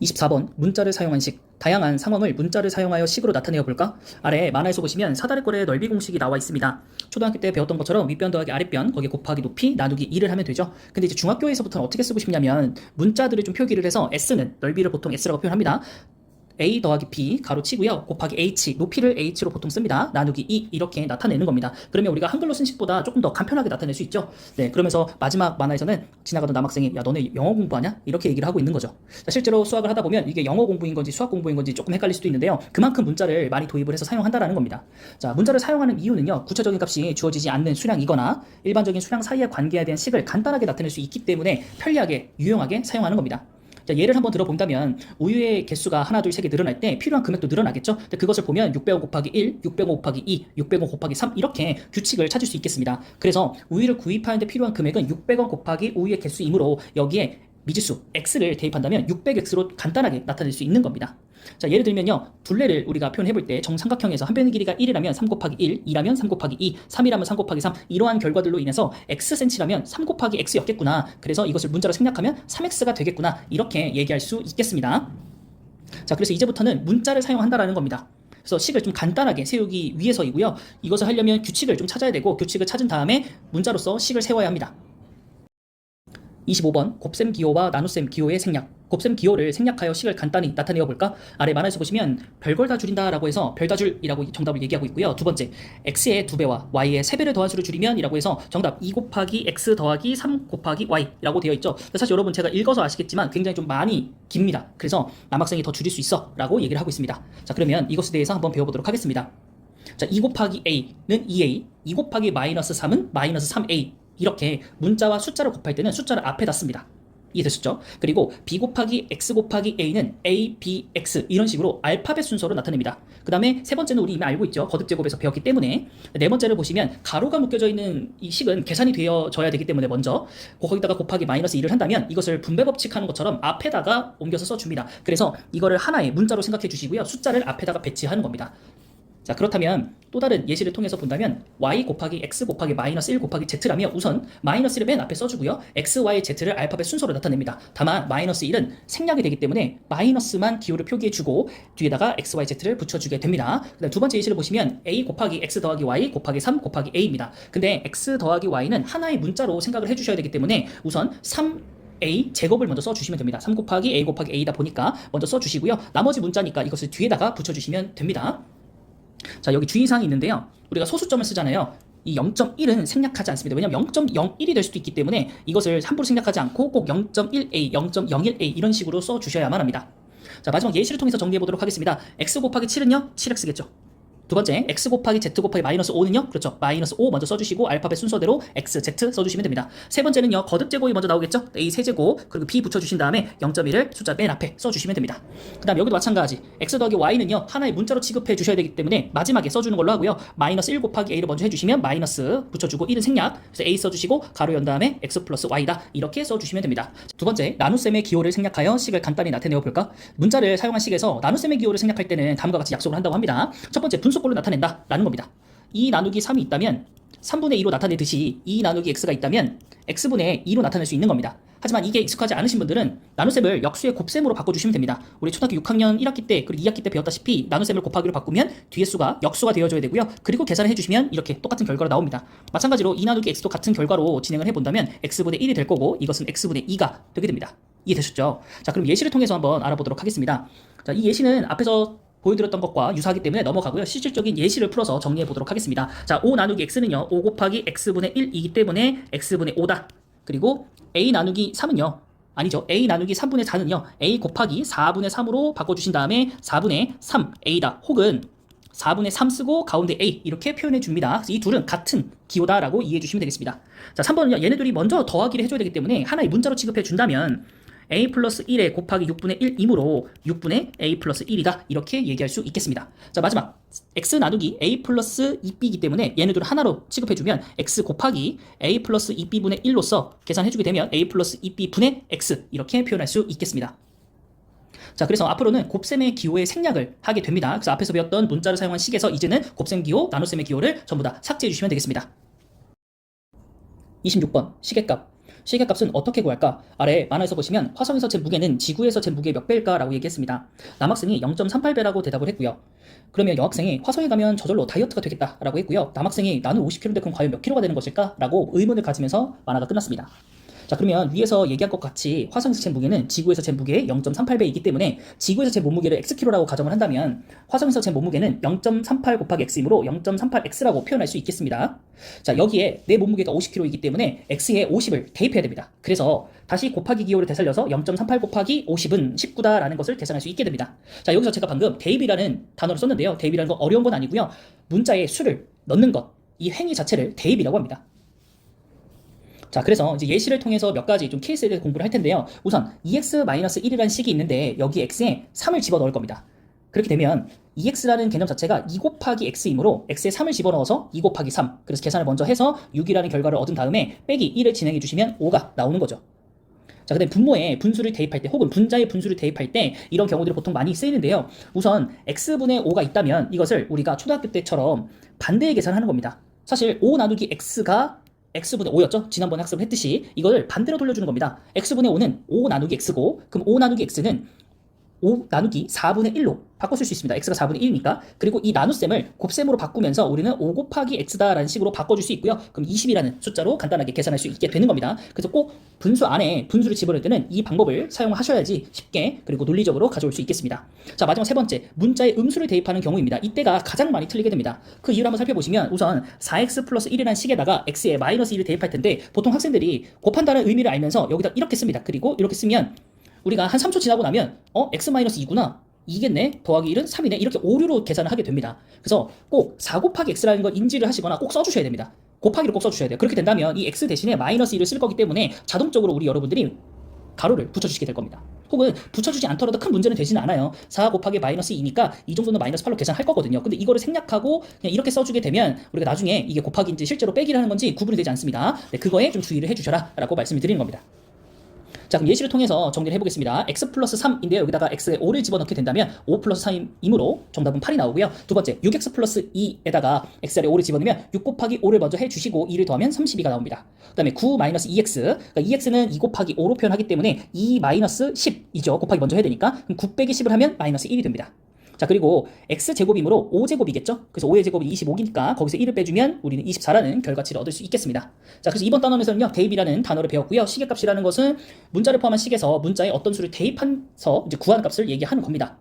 24번 문자를 사용한 식. 다양한 상황을 문자를 사용하여 식으로 나타내어 볼까? 아래 만화에서 보시면 사다리꼴의 넓이 공식이 나와 있습니다. 초등학교 때 배웠던 것처럼 윗변 더하기 아랫변, 거기에 곱하기 높이 나누기 2를 하면 되죠. 근데 이제 중학교에서부터는 어떻게 쓰고 싶냐면 문자들을 좀 표기를 해서 S는 넓이를 보통 S라고 표현합니다. A 더하기 B 가로 치고요. 곱하기 H, 높이를 H로 보통 씁니다. 나누기 2 이렇게 나타내는 겁니다. 그러면 우리가 한글로 쓴 식보다 조금 더 간편하게 나타낼 수 있죠. 네, 그러면서 마지막 만화에서는 지나가던 남학생이 야 너네 영어 공부하냐? 이렇게 얘기를 하고 있는 거죠. 자, 실제로 수학을 하다 보면 이게 영어 공부인 건지 수학 공부인 건지 조금 헷갈릴 수도 있는데요. 그만큼 문자를 많이 도입을 해서 사용한다라는 겁니다. 자, 문자를 사용하는 이유는요. 구체적인 값이 주어지지 않는 수량이거나 일반적인 수량 사이의 관계에 대한 식을 간단하게 나타낼 수 있기 때문에 편리하게 유용하게 사용하는 겁니다. 자, 예를 한번 들어본다면 우유의 개수가 하나, 둘, 세 개 늘어날 때 필요한 금액도 늘어나겠죠? 근데 그것을 보면 600원 곱하기 1, 600원 곱하기 2, 600원 곱하기 3 이렇게 규칙을 찾을 수 있겠습니다. 그래서 우유를 구입하는데 필요한 금액은 600원 곱하기 우유의 개수이므로 여기에 미지수 x를 대입한다면 600x로 간단하게 나타낼 수 있는 겁니다. 자, 예를 들면요. 둘레를 우리가 표현해 볼 때 정삼각형에서 한 변의 길이가 1이라면 3 곱하기 1, 2라면 3 곱하기 2, 3이라면 3 곱하기 3 이러한 결과들로 인해서 xcm라면 3 곱하기 x였겠구나. 그래서 이것을 문자로 생략하면 3x가 되겠구나. 이렇게 얘기할 수 있겠습니다. 자, 그래서 이제부터는 문자를 사용한다라는 겁니다. 그래서 식을 좀 간단하게 세우기 위해서이고요. 이것을 하려면 규칙을 좀 찾아야 되고 규칙을 찾은 다음에 문자로서 식을 세워야 합니다. 25번 곱셈 기호와 나눗셈 기호의 생략. 곱셈 기호를 생략하여 식을 간단히 나타내어 볼까? 아래 만화에서 보시면 별걸 다 줄인다라고 해서 별 다 줄이라고 정답을 얘기하고 있고요. 두 번째, x의 2배와 y의 3배를 더한 수를 줄이면 이라고 해서 정답 2 곱하기 x 더하기 3 곱하기 y라고 되어 있죠. 사실 여러분 제가 읽어서 아시겠지만 굉장히 좀 많이 깁니다. 그래서 남학생이 더 줄일 수 있어 라고 얘기를 하고 있습니다. 자, 그러면 이것에 대해서 한번 배워보도록 하겠습니다. 자, 2 곱하기 a는 2a, 2 곱하기 마이너스 3은 마이너스 3a. 이렇게 문자와 숫자를 곱할 때는 숫자를 앞에다 씁니다. 이해되셨죠? 그리고 b 곱하기 x 곱하기 a는 a, b, x 이런 식으로 알파벳 순서로 나타냅니다. 그 다음에 세 번째는 우리 이미 알고 있죠. 거듭제곱에서 배웠기 때문에. 네 번째를 보시면 가로가 묶여져 있는 이 식은 계산이 되어져야 되기 때문에 먼저 거기다가 곱하기 마이너스 2를 한다면 이것을 분배 법칙하는 것처럼 앞에다가 옮겨서 써줍니다. 그래서 이거를 하나의 문자로 생각해 주시고요. 숫자를 앞에다가 배치하는 겁니다. 자, 그렇다면 또 다른 예시를 통해서 본다면 y 곱하기 x 곱하기 마이너스 1 곱하기 z라면 우선 마이너스 1을 맨 앞에 써주고요. x, y, z를 알파벳 순서로 나타냅니다. 다만 마이너스 1은 생략이 되기 때문에 마이너스만 기호를 표기해주고 뒤에다가 x, y, z를 붙여주게 됩니다. 그다음 두 번째 예시를 보시면 a 곱하기 x 더하기 y 곱하기 3 곱하기 a입니다. 근데 x 더하기 y는 하나의 문자로 생각을 해주셔야 되기 때문에 우선 3a 제곱을 먼저 써주시면 됩니다. 3 곱하기 a 곱하기 a다 보니까 먼저 써주시고요. 나머지 문자니까 이것을 뒤에다가 붙여주시면 됩니다. 자, 여기 주의사항이 있는데요. 우리가 소수점을 쓰잖아요. 이 0.1은 생략하지 않습니다. 왜냐하면 0.01이 될 수도 있기 때문에 이것을 함부로 생략하지 않고 꼭 0.1a, 0.01a 이런 식으로 써주셔야만 합니다. 자, 마지막 예시를 통해서 정리해보도록 하겠습니다. x 곱하기 7은요? 7x겠죠. 두 번째, x 곱하기 z 곱하기 마이너스 5는요? 그렇죠. 마이너스 5 먼저 써주시고 알파벳 순서대로 x, z 써주시면 됩니다. 세 번째는요. 거듭제곱이 먼저 나오겠죠? a 세제곱 그리고 b 붙여주신 다음에 0.1을 숫자 맨 앞에 써주시면 됩니다. 그 다음 여기도 마찬가지 x 더하기 y는요. 하나의 문자로 취급해 주셔야 되기 때문에 마지막에 써주는 걸로 하고요. 마이너스 1 곱하기 a를 먼저 해주시면 마이너스 붙여주고 1은 생략 그래서 a 써주시고 가로 연 다음에 x 플러스 y다 이렇게 써주시면 됩니다. 두 번째, 나눗셈의 기호를 생략하여 식을 간단히 나타내어 볼까? 문자를 사용한 식에서 나눗셈의 기호를 생략할 때는 다음과 같이 약속을 한다고 합니다. 첫 번째, 분속꼴로 나타낸다 라는 겁니다. 2 나누기 3이 있다면 3분의 2로 나타내듯이 2 나누기 x가 있다면 x분의 2로 나타낼 수 있는 겁니다. 하지만 이게 익숙하지 않으신 분들은 나눗셈을 역수의 곱셈으로 바꿔주시면 됩니다. 우리 초등학교 6학년 1학기 때 그리고 2학기 때 배웠다시피 나눗셈을 곱하기로 바꾸면 뒤에 수가 역수가 되어줘야 되고요. 그리고 계산을 해주시면 이렇게 똑같은 결과가 나옵니다. 마찬가지로 2 나누기 x도 같은 결과로 진행을 해본다면 x분의 1이 될 거고 이것은 x분의 2가 되게 됩니다. 이해되셨죠? 자, 그럼 예시를 통해서 한번 알아보도록 하겠습니다. 자, 이 예시는 앞에서 보여드렸던 것과 유사하기 때문에 넘어가고요. 실질적인 예시를 풀어서 정리해 보도록 하겠습니다. 자, 5 나누기 x는요. 5 곱하기 x분의 1이기 때문에 x분의 5다. 그리고 a 나누기 3은요. 아니죠. a 나누기 3분의 4는요. a 곱하기 4분의 3으로 바꿔주신 다음에 4분의 3a다. 혹은 4분의 3 쓰고 가운데 a 이렇게 표현해 줍니다. 이 둘은 같은 기호다라고 이해해 주시면 되겠습니다. 자, 3번은요. 얘네들이 먼저 더하기를 해줘야 되기 때문에 하나의 문자로 취급해 준다면 a 플러스 1에 곱하기 6분의 1이므로 6분의 a 플러스 1이다 이렇게 얘기할 수 있겠습니다. 자, 마지막 x 나누기 a 플러스 2b이기 때문에 얘네들 하나로 취급해주면 x 곱하기 a 플러스 2b분의 1로서 계산해주게 되면 a 플러스 2b분의 x 이렇게 표현할 수 있겠습니다. 자, 그래서 앞으로는 곱셈의 기호의 생략을 하게 됩니다. 그래서 앞에서 배웠던 문자를 사용한 식에서 이제는 곱셈 기호, 나눗셈의 기호를 전부 다 삭제해 주시면 되겠습니다. 26번 시계값. 시계값은 어떻게 구할까? 아래 만화에서 보시면 화성에서 재 무게는 지구에서 재 무게 몇 배일까? 라고 얘기했습니다. 남학생이 0.38배라고 대답을 했고요. 그러면 여학생이 화성에 가면 저절로 다이어트가 되겠다 라고 했고요. 남학생이 나는 50kg인데 그럼 과연 몇 킬로가 되는 것일까? 라고 의문을 가지면서 만화가 끝났습니다. 자, 그러면 위에서 얘기한 것 같이 화성에서 재 무게는 지구에서 재 무게의 0.38배이기 때문에 지구에서 재 몸무게를 xkg라고 가정을 한다면 화성에서 재 몸무게는 0.38 곱하기 x이므로 0.38x라고 표현할 수 있겠습니다. 자, 여기에 내 몸무게가 50kg이기 때문에 x에 50을 대입해야 됩니다. 그래서 다시 곱하기 기호를 되살려서 0.38 곱하기 50은 19다라는 것을 계산할 수 있게 됩니다. 자, 여기서 제가 방금 대입이라는 단어를 썼는데요. 대입이라는 건 어려운 건 아니고요. 문자에 수를 넣는 것, 이 행위 자체를 대입이라고 합니다. 자, 그래서 이제 예시를 통해서 몇 가지 좀 케이스에 대해서 공부를 할 텐데요. 우선 2x-1이라는 식이 있는데 여기 x에 3을 집어넣을 겁니다. 그렇게 되면 2x라는 개념 자체가 2 곱하기 x이므로 x에 3을 집어넣어서 2 곱하기 3. 그래서 계산을 먼저 해서 6이라는 결과를 얻은 다음에 빼기 1을 진행해 주시면 5가 나오는 거죠. 자, 근데 분모에 분수를 대입할 때 혹은 분자에 분수를 대입할 때 이런 경우들이 보통 많이 쓰이는데요. 우선 x분의 5가 있다면 이것을 우리가 초등학교 때처럼 반대의 계산을 하는 겁니다. 사실 5 나누기 x가 x분의 5였죠? 지난번에 학습을 했듯이 이걸 반대로 돌려주는 겁니다. x분의 5는 5 나누기 x고 그럼 5 나누기 x는 5 나누기 4분의 1로 바꿔 쓸 수 있습니다. x가 4분의 1이니까. 그리고 이 나눗셈을 곱셈으로 바꾸면서 우리는 5 곱하기 x다라는 식으로 바꿔줄 수 있고요. 그럼 20이라는 숫자로 간단하게 계산할 수 있게 되는 겁니다. 그래서 꼭 분수 안에 분수를 집어넣을 때는 이 방법을 사용하셔야지 쉽게 그리고 논리적으로 가져올 수 있겠습니다. 자, 마지막 세 번째, 문자에 음수를 대입하는 경우입니다. 이때가 가장 많이 틀리게 됩니다. 그 이유를 한번 살펴보시면 우선 4x 플러스 1이라는 식에다가 x에 마이너스 1을 대입할 텐데 보통 학생들이 곱한다는 의미를 알면서 여기다 이렇게 씁니다. 그리고 이렇게 쓰면 우리가 한 3초 지나고 나면 x-2구나 2겠네 더하기 1은 3이네 이렇게 오류로 계산을 하게 됩니다. 그래서 꼭 4 곱하기 x라는 걸 인지를 하시거나 꼭 써주셔야 됩니다. 곱하기로 꼭 써주셔야 돼요. 그렇게 된다면 이 x 대신에 마이너스 1을 쓸 거기 때문에 자동적으로 우리 여러분들이 가로를 붙여주시게 될 겁니다. 혹은 붙여주지 않더라도 큰 문제는 되지는 않아요. 4 곱하기 마이너스 2니까 이 정도는 마이너스 8로 계산할 거거든요. 근데 이거를 생략하고 그냥 이렇게 써주게 되면 우리가 나중에 이게 곱하기인지 실제로 빼기를 하는 건지 구분이 되지 않습니다. 네, 그거에 좀 주의를 해주셔라 라고 말씀을 드리는 겁니다. 자, 그럼 예시를 통해서 정리를 해보겠습니다. x 플러스 3인데요. 여기다가 x에 5를 집어넣게 된다면 5 플러스 3이므로 정답은 8이 나오고요. 두 번째, 6x 플러스 2에다가 x에 5를 집어넣으면 6 곱하기 5를 먼저 해주시고 2를 더하면 32가 나옵니다. 그 다음에 9 마이너스 2x, 그러니까 2x는 2 곱하기 5로 표현하기 때문에 2 마이너스 10이죠. 곱하기 먼저 해야 되니까. 그럼 9 빼기 10을 하면 마이너스 1이 됩니다. 자, 그리고 x제곱이므로 5제곱이겠죠? 그래서 5의 제곱이 25기니까 거기서 1을 빼주면 우리는 24라는 결과치를 얻을 수 있겠습니다. 자, 그래서 이번 단원에서는요, 대입이라는 단어를 배웠고요. 시계값이라는 것은 문자를 포함한 식에서 문자에 어떤 수를 대입해서 이제 구하는 값을 얘기하는 겁니다.